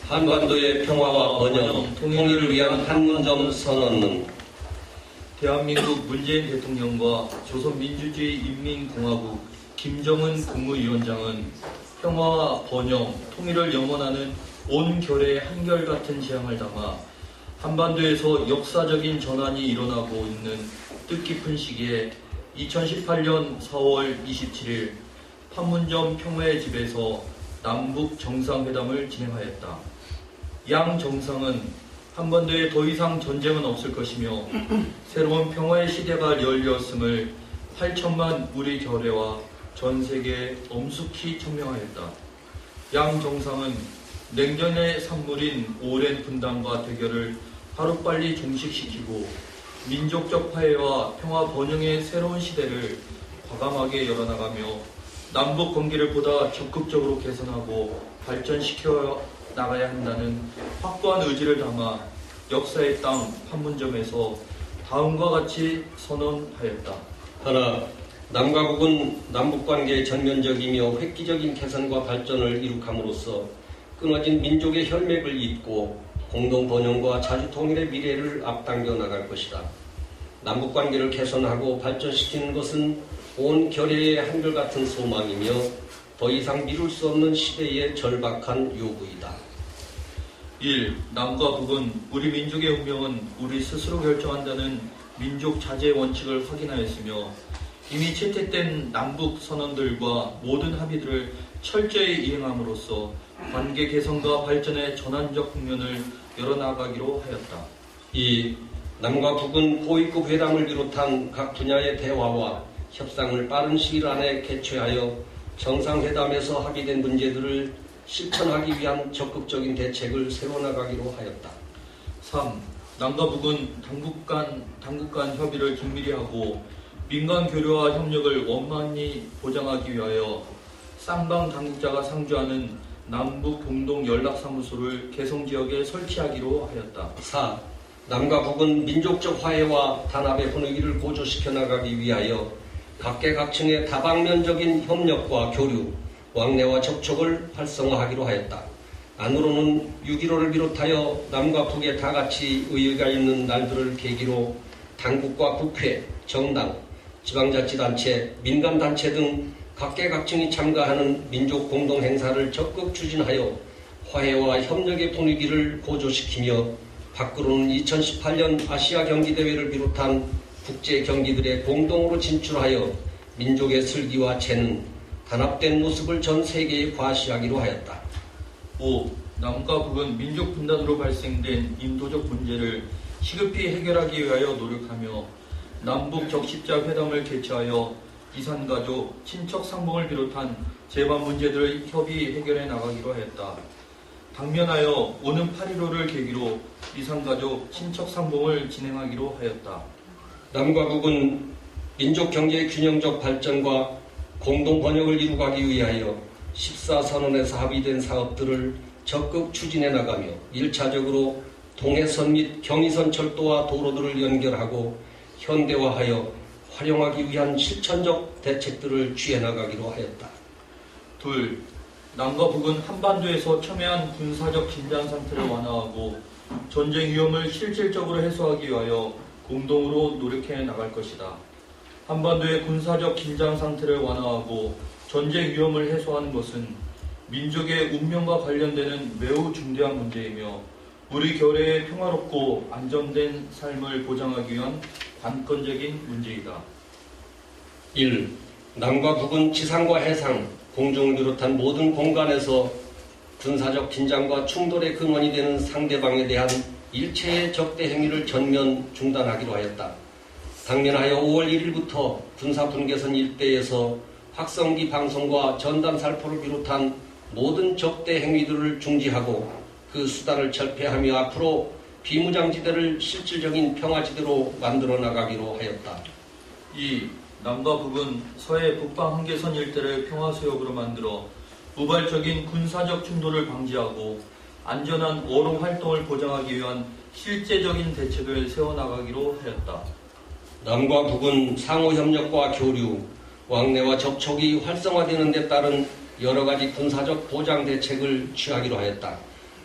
한반도의 평화와 번영, 통일을 위한 판문점 선언은 대한민국 문재인 대통령과 조선민주주의 인민공화국 김정은 국무위원장은 평화와 번영, 통일을 염원하는 온 결의 한결같은 지향을 담아 한반도에서 역사적인 전환이 일어나고 있는 뜻깊은 시기에 2018년 4월 27일 판문점 평화의 집에서 남북 정상회담을 진행하였다. 양 정상은 한반도에 더 이상 전쟁은 없을 것이며 새로운 평화의 시대가 열렸음을 8천만 우리 결의와 전 세계에 엄숙히 천명하였다. 양 정상은 냉전의 산물인 오랜 분단과 대결을 하루빨리 종식시키고 민족적 화해와 평화 번영의 새로운 시대를 과감하게 열어나가며 남북 관계를 보다 적극적으로 개선하고 발전시켜 나가야 한다는 확고한 의지를 담아 역사의 땅 판문점에서 다음과 같이 선언하였다. 하나, 남과 북은 남북관계의 전면적이며 획기적인 개선과 발전을 이룩함으로써 끊어진 민족의 혈맥을 잇고 공동 번영과 자주 통일의 미래를 앞당겨 나갈 것이다. 남북관계를 개선하고 발전시키는 것은 온 결의의 한결같은 소망이며 더 이상 미룰 수 없는 시대의 절박한 요구이다. 1. 남과 북은 우리 민족의 운명은 우리 스스로 결정한다는 민족 자제 원칙을 확인하였으며 이미 채택된 남북 선언들과 모든 합의들을 철저히 이행함으로써 관계 개선과 발전의 전환적 국면을 열어나가기로 하였다. 2. 남과 북은 고위급 회담을 비롯한 각 분야의 대화와 협상을 빠른 시일 안에 개최하여 정상회담에서 합의된 문제들을 실천하기 위한 적극적인 대책을 세워나가기로 하였다. 3. 남과 북은 당국 간 협의를 긴밀히 하고 민간 교류와 협력을 원만히 보장하기 위하여 쌍방 당국자가 상주하는 남북 공동 연락사무소를 개성지역에 설치하기로 하였다. 4. 남과 북은 민족적 화해와 단합의 분위기를 고조시켜 나가기 위하여 각계각층의 다방면적인 협력과 교류, 왕래와 접촉을 활성화하기로 하였다. 안으로는 6.15를 비롯하여 남과 북에 다같이 의의가 있는 날들을 계기로 당국과 국회, 정당, 지방자치단체, 민간단체 등 각계각층이 참가하는 민족 공동행사를 적극 추진하여 화해와 협력의 분위기를 고조시키며 밖으로는 2018년 아시아 경기대회를 비롯한 국제 경기들에 공동으로 진출하여 민족의 슬기와 재능, 단합된 모습을 전 세계에 과시하기로 하였다. 5. 남과 북은 민족 분단으로 발생된 인도적 문제를 시급히 해결하기 위하여 노력하며 남북 적십자 회담을 개최하여 이산가족, 친척 상봉을 비롯한 재반 문제들을 협의 해결해 나가기로 하였다. 당면하여 오는 8.15를 계기로 이산가족, 친척 상봉을 진행하기로 하였다. 남과 북은 민족 경제의 균형적 발전과 공동 번영을 이루가기 위하여 14선언에서 합의된 사업들을 적극 추진해 나가며 1차적으로 동해선 및 경의선 철도와 도로들을 연결하고 현대화하여 활용하기 위한 실천적 대책들을 취해 나가기로 하였다. 2. 남과 북은 한반도에서 첨예한 군사적 긴장 상태를 완화하고 전쟁 위험을 실질적으로 해소하기 위하여 공동으로 노력해 나갈 것이다. 한반도의 군사적 긴장 상태를 완화하고 전쟁 위험을 해소하는 것은 민족의 운명과 관련되는 매우 중대한 문제이며 우리 결의의 평화롭고 안정된 삶을 보장하기 위한 관건적인 문제이다. 1. 남과 북은 지상과 해상, 공중을 비롯한 모든 공간에서 군사적 긴장과 충돌의 근원이 되는 상대방에 대한 일체의 적대 행위를 전면 중단하기로 하였다. 당면하여 5월 1일부터 군사분계선 일대에서 확성기 방송과 전단 살포를 비롯한 모든 적대 행위들을 중지하고 그 수단을 철폐하며 앞으로 비무장지대를 실질적인 평화지대로 만들어 나가기로 하였다. 2. 남과 북은 서해 북방 한계선 일대를 평화수역으로 만들어 우발적인 군사적 충돌을 방지하고 안전한 어록 활동을 보장하기 위한 실제적인 대책을 세워나가기로 하였다. 남과 북은 상호협력과 교류, 왕래와 접촉이 활성화되는 데 따른 여러 가지 군사적 보장 대책을 취하기로 하였다.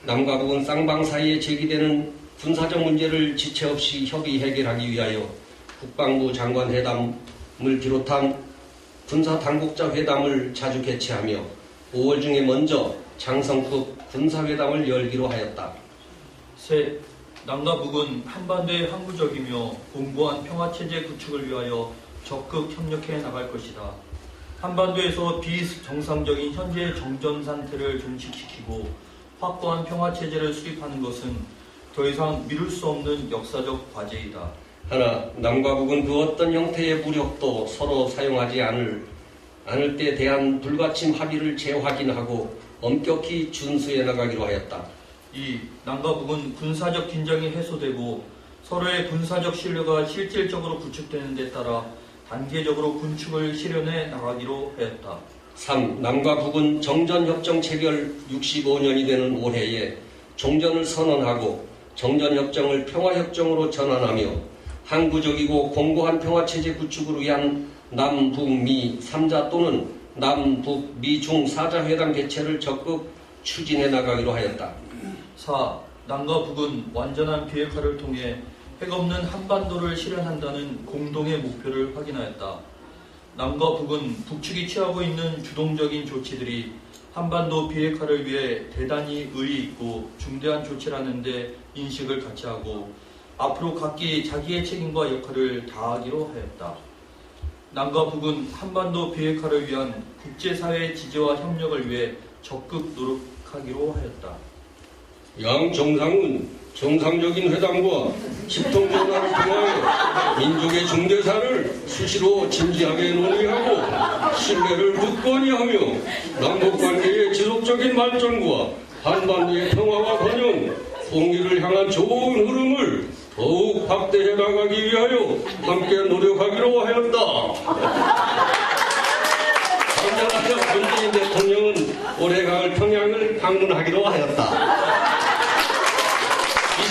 남과 북은 쌍방 사이에 제기되는 군사적 문제를 지체 없이 협의 해결하기 위하여 국방부 장관 회담을 비롯한 군사 당국자 회담을 자주 개최하며 5월 중에 먼저 장성급 군사회담을 열기로 하였다. 셋, 남과 북은 한반도의 항구적이며 공고한 평화체제 구축을 위하여 적극 협력해 나갈 것이다. 한반도에서 비정상적인 현재의 정전 상태를 종식시키고 확고한 평화체제를 수립하는 것은 더 이상 미룰 수 없는 역사적 과제이다. 하나, 남과 북은 그 어떤 형태의 무력도 서로 사용하지 않을 때 대한 불가침 합의를 재확인하고 엄격히 준수해 나가기로 하였다. 2. 남과 북은 군사적 긴장이 해소되고 서로의 군사적 신뢰가 실질적으로 구축되는 데 따라 단계적으로 군축을 실현해 나가기로 하였다. 3. 남과 북은 정전협정 체결 65년이 되는 올해에 종전을 선언하고 정전협정을 평화협정으로 전환하며 항구적이고 공고한 평화체제 구축을 위한 남북미 3자 또는 남북미중 4자 회담 개최를 적극 추진해 나가기로 하였다. 4. 남과 북은 완전한 비핵화를 통해 핵없는 한반도를 실현한다는 공동의 목표를 확인하였다. 남과 북은 북측이 취하고 있는 주동적인 조치들이 한반도 비핵화를 위해 대단히 의의 있고 중대한 조치라는 데 인식을 같이 하고 앞으로 각기 자기의 책임과 역할을 다하기로 하였다. 남과 북은 한반도 비핵화를 위한 국제사회의 지지와 협력을 위해 적극 노력하기로 하였다. 양 정상은 정상적인 회담과 집통전화를 통하여 민족의 중대사를 수시로 진지하게 논의하고 신뢰를 굳건히 하며 남북관계의 지속적인 발전과 한반도의 평화와 번영, 통일을 향한 좋은 흐름을 더욱 확대해 나가기 위하여 함께 노력하기로 하였다. 당장하여 문재인 대통령은 올해 가을 평양을 방문하기로 하였다.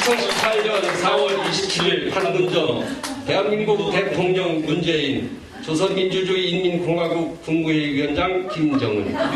2018년 4월 27일 판문점 대한민국 대통령 문재인, 조선민주주의 인민공화국 국무회의 위원장 김정은.